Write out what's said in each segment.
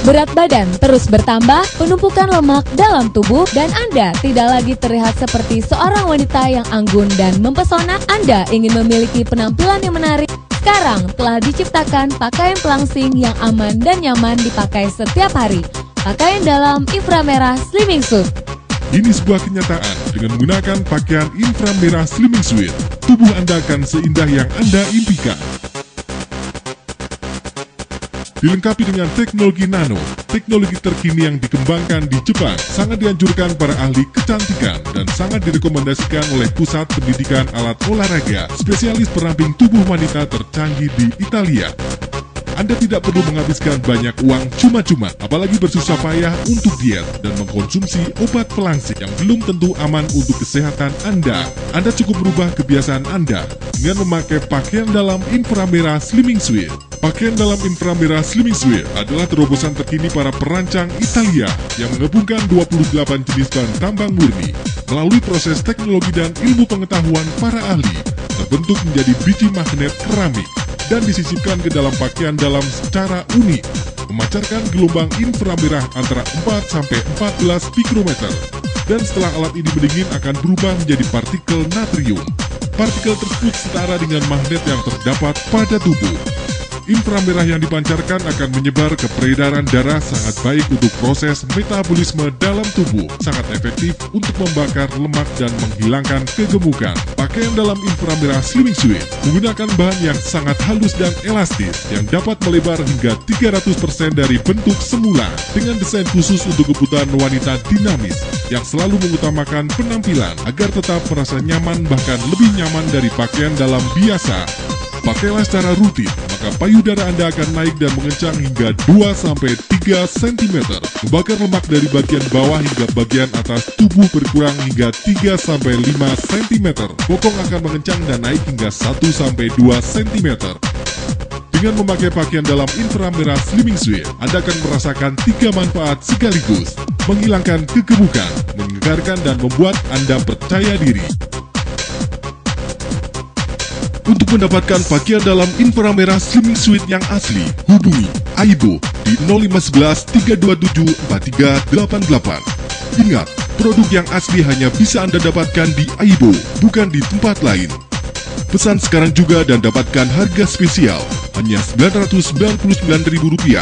Berat badan terus bertambah, penumpukan lemak dalam tubuh, dan Anda tidak lagi terlihat seperti seorang wanita yang anggun dan mempesona. Anda ingin memiliki penampilan yang menarik. Sekarang telah diciptakan pakaian pelangsing yang aman dan nyaman dipakai setiap hari. Pakaian dalam inframerah slimming suit. Ini sebuah kenyataan. Dengan menggunakan pakaian inframerah slimming suit, tubuh Anda akan seindah yang Anda impikan. Dilengkapi dengan teknologi nano, teknologi terkini yang dikembangkan di Jepang, sangat dianjurkan para ahli kecantikan dan sangat direkomendasikan oleh Pusat Pendidikan Alat Olahraga, spesialis peramping tubuh wanita tercanggih di Italia. Anda tidak perlu menghabiskan banyak uang cuma-cuma, apalagi bersusah payah untuk diet dan mengkonsumsi obat pelangsing yang belum tentu aman untuk kesehatan Anda. Anda cukup merubah kebiasaan Anda dengan memakai pakaian dalam inframerah slimming suit. Pakaian dalam inframerah slimming suit adalah terobosan terkini para perancang Italia yang menggabungkan 28 jenis bahan tambang murni. Melalui proses teknologi dan ilmu pengetahuan para ahli, terbentuk menjadi biji magnet keramik dan disisipkan ke dalam pakaian dalam secara unik, memancarkan gelombang inframerah antara 4-14 pikrometer. Dan setelah alat ini mendingin akan berubah menjadi partikel natrium. Partikel tersebut setara dengan magnet yang terdapat pada tubuh. Inframerah yang dipancarkan akan menyebar ke peredaran darah, sangat baik untuk proses metabolisme dalam tubuh, sangat efektif untuk membakar lemak dan menghilangkan kegemukan. Pakaian dalam inframerah slimming suit menggunakan bahan yang sangat halus dan elastis yang dapat melebar hingga 300% dari bentuk semula dengan desain khusus untuk kebutuhan wanita dinamis yang selalu mengutamakan penampilan agar tetap merasa nyaman, bahkan lebih nyaman dari pakaian dalam biasa. Pakailah secara rutin, maka payudara Anda akan naik dan mengencang hingga 2-3 cm. Membakar lemak dari bagian bawah hingga bagian atas tubuh berkurang hingga 3-5 cm. Bokong akan mengencang dan naik hingga 1-2 cm. Dengan memakai pakaian dalam inframerah slimming suit, Anda akan merasakan 3 manfaat sekaligus. Menghilangkan kegemukan, menyegarkan, dan membuat Anda percaya diri. Untuk mendapatkan pakaian dalam inframerah slimming suit yang asli, hubungi Aibo di 0511 327 4388. Ingat, produk yang asli hanya bisa Anda dapatkan di Aibo, bukan di tempat lain. Pesan sekarang juga dan dapatkan harga spesial, hanya Rp999.000.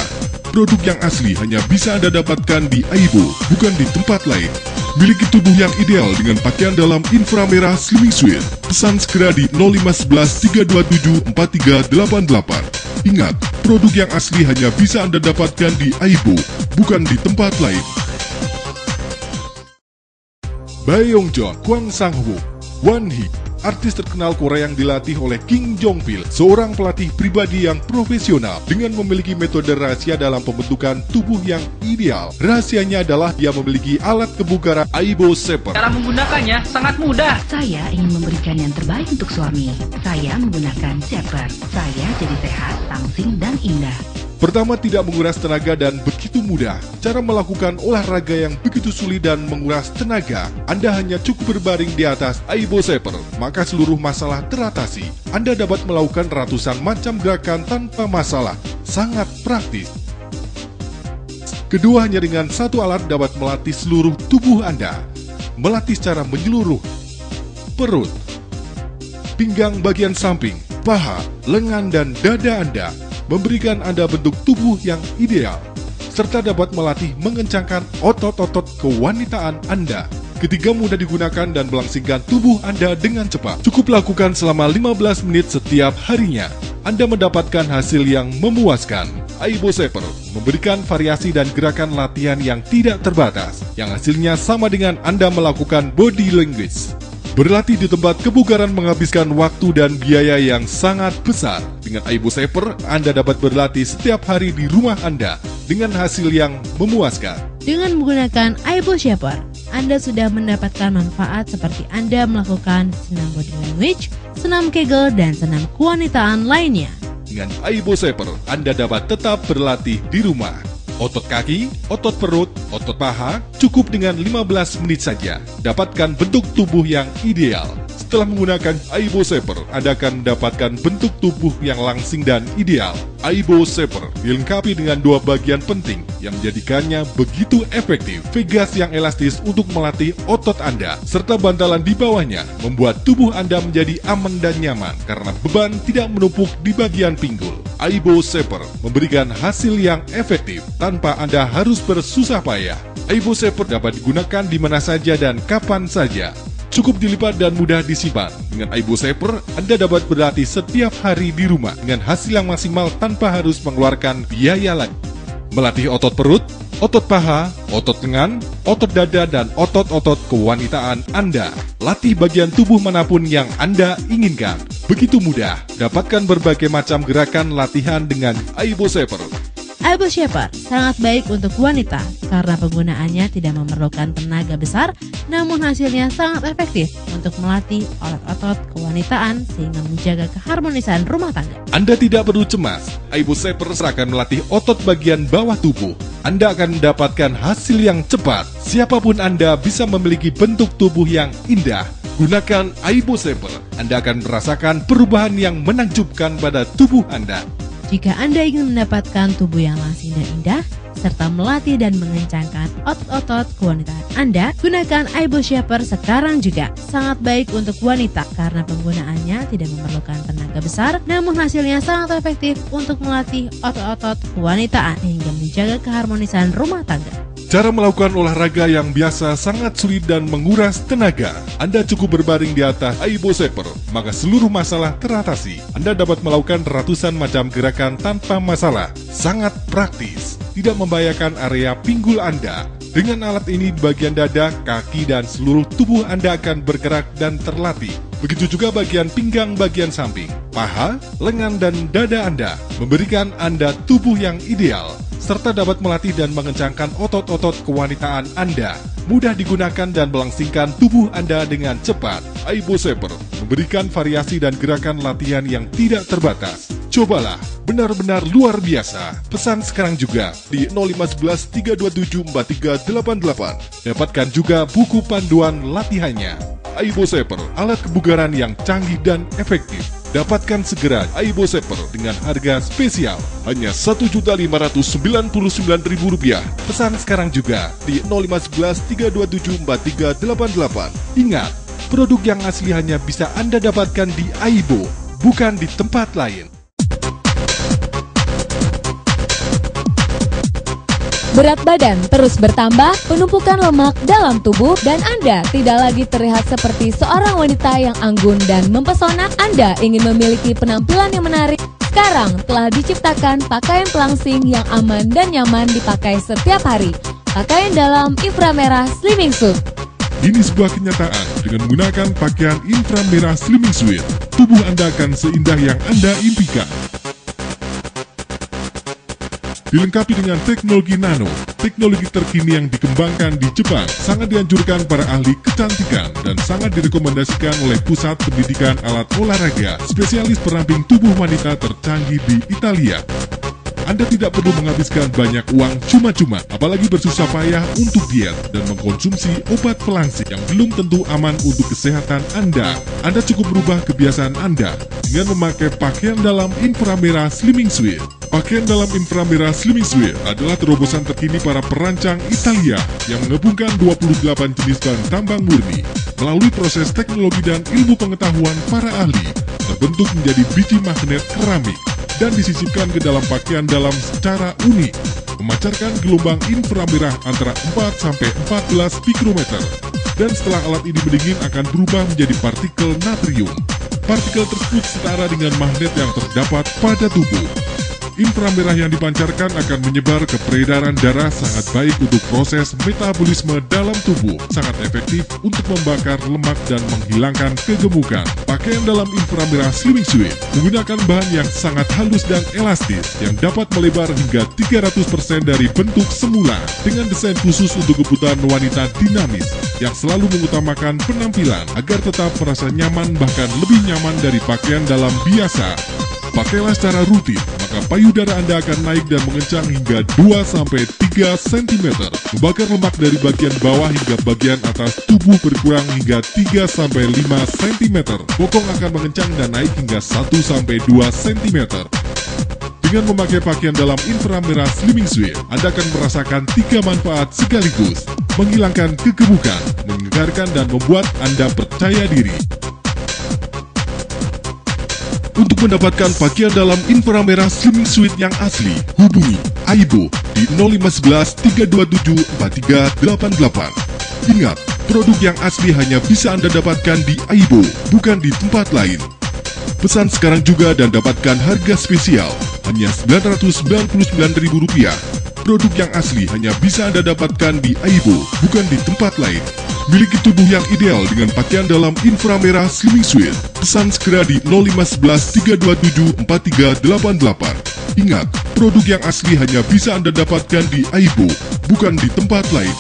Produk yang asli hanya bisa Anda dapatkan di Aibo, bukan di tempat lain. Miliki tubuh yang ideal dengan pakaian dalam inframerah slimming suit. Pesan segera di 0511 327 4388. Ingat, produk yang asli hanya bisa Anda dapatkan di Aibo, bukan di tempat lain. Baeongjeon Kwang Sang-wook, Won-hee, artis terkenal Korea yang dilatih oleh Kim Jong-pil, seorang pelatih pribadi yang profesional dengan memiliki metode rahasia dalam pembentukan tubuh yang ideal. Rahasianya adalah dia memiliki alat kebugaran Aibo Shaper. Cara menggunakannya sangat mudah. Saya ingin memberikan yang terbaik untuk suami. Saya menggunakan Shaper. Saya jadi sehat, langsing, dan indah. Pertama, tidak menguras tenaga dan begitu mudah. Cara melakukan olahraga yang begitu sulit dan menguras tenaga. Anda hanya cukup berbaring di atas Aibo Shaper, maka seluruh masalah teratasi. Anda dapat melakukan ratusan macam gerakan tanpa masalah. Sangat praktis. Kedua, hanya dengan satu alat dapat melatih seluruh tubuh Anda. Melatih secara menyeluruh. Perut, pinggang bagian samping, paha, lengan, dan dada Anda. Memberikan Anda bentuk tubuh yang ideal, serta dapat melatih mengencangkan otot-otot kewanitaan Anda. Ketiga, mudah digunakan dan melangsingkan tubuh Anda dengan cepat. Cukup lakukan selama 15 menit setiap harinya. Anda mendapatkan hasil yang memuaskan. Aibo Shaper memberikan variasi dan gerakan latihan yang tidak terbatas, yang hasilnya sama dengan Anda melakukan body language. Berlatih di tempat kebugaran menghabiskan waktu dan biaya yang sangat besar. Dengan Aibo Shaper, Anda dapat berlatih setiap hari di rumah Anda dengan hasil yang memuaskan. Dengan menggunakan Aibo Shaper, Anda sudah mendapatkan manfaat seperti Anda melakukan senam body language, senam Kegel, dan senam kewanitaan lainnya. Dengan Aibo Shaper, Anda dapat tetap berlatih di rumah. Otot kaki, otot perut, otot paha, cukup dengan 15 menit saja. Dapatkan bentuk tubuh yang ideal. Setelah menggunakan Aibo Shaper, Anda akan mendapatkan bentuk tubuh yang langsing dan ideal. Aibo Shaper dilengkapi dengan dua bagian penting yang menjadikannya begitu efektif. Vegas yang elastis untuk melatih otot Anda, serta bantalan di bawahnya membuat tubuh Anda menjadi aman dan nyaman karena beban tidak menumpuk di bagian pinggul. Aibo Shaper memberikan hasil yang efektif tanpa Anda harus bersusah payah. Aibo Shaper dapat digunakan di mana saja dan kapan saja. Cukup dilipat dan mudah disimpan. Dengan Aibo Shaper, Anda dapat berlatih setiap hari di rumah dengan hasil yang maksimal tanpa harus mengeluarkan biaya lagi. Melatih otot perut, otot paha, otot lengan, otot dada, dan otot-otot kewanitaan Anda. Latih bagian tubuh manapun yang Anda inginkan. Begitu mudah, dapatkan berbagai macam gerakan latihan dengan Aibo Shaper. Aibo Shaper sangat baik untuk wanita karena penggunaannya tidak memerlukan tenaga besar, namun hasilnya sangat efektif untuk melatih otot-otot kewanitaan sehingga menjaga keharmonisan rumah tangga. Anda tidak perlu cemas, Aibo Shaper akan melatih otot bagian bawah tubuh. Anda akan mendapatkan hasil yang cepat. Siapapun Anda bisa memiliki bentuk tubuh yang indah. Gunakan Aibo Shaper, Anda akan merasakan perubahan yang menakjubkan pada tubuh Anda. Jika Anda ingin mendapatkan tubuh yang langsing dan indah, serta melatih dan mengencangkan otot-otot kewanitaan Anda, gunakan Aibo Shaper sekarang juga. Sangat baik untuk wanita karena penggunaannya tidak memerlukan tenaga besar, namun hasilnya sangat efektif untuk melatih otot-otot kewanitaan hingga menjaga keharmonisan rumah tangga. Cara melakukan olahraga yang biasa sangat sulit dan menguras tenaga. Anda cukup berbaring di atas Aibo Shaper, maka seluruh masalah teratasi. Anda dapat melakukan ratusan macam gerakan tanpa masalah. Sangat praktis, tidak membahayakan area pinggul Anda. Dengan alat ini di bagian dada, kaki, dan seluruh tubuh Anda akan bergerak dan terlatih. Begitu juga bagian pinggang bagian samping, paha, lengan, dan dada Anda. Memberikan Anda tubuh yang ideal, serta dapat melatih dan mengencangkan otot-otot kewanitaan Anda. Mudah digunakan dan melangsingkan tubuh Anda dengan cepat. Aibo Shaper memberikan variasi dan gerakan latihan yang tidak terbatas. Cobalah, benar-benar luar biasa. Pesan sekarang juga di 0511 327 4388. Dapatkan juga buku panduan latihannya. Aibo Shaper, alat kebugaran yang canggih dan efektif. Dapatkan segera Aibo Shaper dengan harga spesial hanya Rp1.599.000. Pesan sekarang juga di 0511 327 4388. Ingat, produk yang asli hanya bisa Anda dapatkan di Aibo, bukan di tempat lain. Berat badan terus bertambah, penumpukan lemak dalam tubuh, dan Anda tidak lagi terlihat seperti seorang wanita yang anggun dan mempesona. Anda ingin memiliki penampilan yang menarik. Sekarang telah diciptakan pakaian pelangsing yang aman dan nyaman dipakai setiap hari. Pakaian dalam inframerah slimming suit. Ini sebuah kenyataan. Dengan menggunakan pakaian inframerah slimming suit, tubuh Anda akan seindah yang Anda impikan. Dilengkapi dengan teknologi nano, teknologi terkini yang dikembangkan di Jepang, sangat dianjurkan para ahli kecantikan dan sangat direkomendasikan oleh Pusat Pendidikan Alat Olahraga, spesialis peramping tubuh wanita tercanggih di Italia. Anda tidak perlu menghabiskan banyak uang cuma-cuma, apalagi bersusah payah untuk diet dan mengkonsumsi obat pelangsing yang belum tentu aman untuk kesehatan Anda. Anda cukup berubah kebiasaan Anda dengan memakai pakaian dalam inframerah slimming suit. Pakaian dalam inframerah slimming suit adalah terobosan terkini para perancang Italia yang menggabungkan 28 jenis bahan tambang murni. Melalui proses teknologi dan ilmu pengetahuan para ahli, terbentuk menjadi biji magnet keramik dan disisipkan ke dalam pakaian dalam secara unik, memancarkan gelombang inframerah antara 4-14 mikrometer, dan setelah alat ini mendingin akan berubah menjadi partikel natrium. Partikel tersebut setara dengan magnet yang terdapat pada tubuh. Inframerah yang dipancarkan akan menyebar ke peredaran darah, sangat baik untuk proses metabolisme dalam tubuh, sangat efektif untuk membakar lemak dan menghilangkan kegemukan. Pakaian dalam inframerah slimming suit menggunakan bahan yang sangat halus dan elastis yang dapat melebar hingga 300% dari bentuk semula, dengan desain khusus untuk kebutuhan wanita dinamis yang selalu mengutamakan penampilan agar tetap merasa nyaman, bahkan lebih nyaman dari pakaian dalam biasa. Pakailah secara rutin, maka payudara Anda akan naik dan mengencang hingga 2-3 cm. Membakar lemak dari bagian bawah hingga bagian atas tubuh berkurang hingga 3-5 cm. Bokong akan mengencang dan naik hingga 1-2 cm. Dengan memakai pakaian dalam inframerah Slimming Suite, Anda akan merasakan 3 manfaat sekaligus: menghilangkan kegemukan, menyegarkan, dan membuat Anda percaya diri. Untuk mendapatkan pakaian dalam inframerah Slimming Suite yang asli, hubungi Aibo di 0511 327 4388. Ingat, produk yang asli hanya bisa Anda dapatkan di Aibo, bukan di tempat lain. Pesan sekarang juga dan dapatkan harga spesial hanya Rp999.000. Produk yang asli hanya bisa Anda dapatkan di Aibo, bukan di tempat lain. Miliki tubuh yang ideal dengan pakaian dalam inframerah Slimming Suite. Pesan segera di 0511 327 4388. Ingat, produk yang asli hanya bisa Anda dapatkan di Aibo, bukan di tempat lain.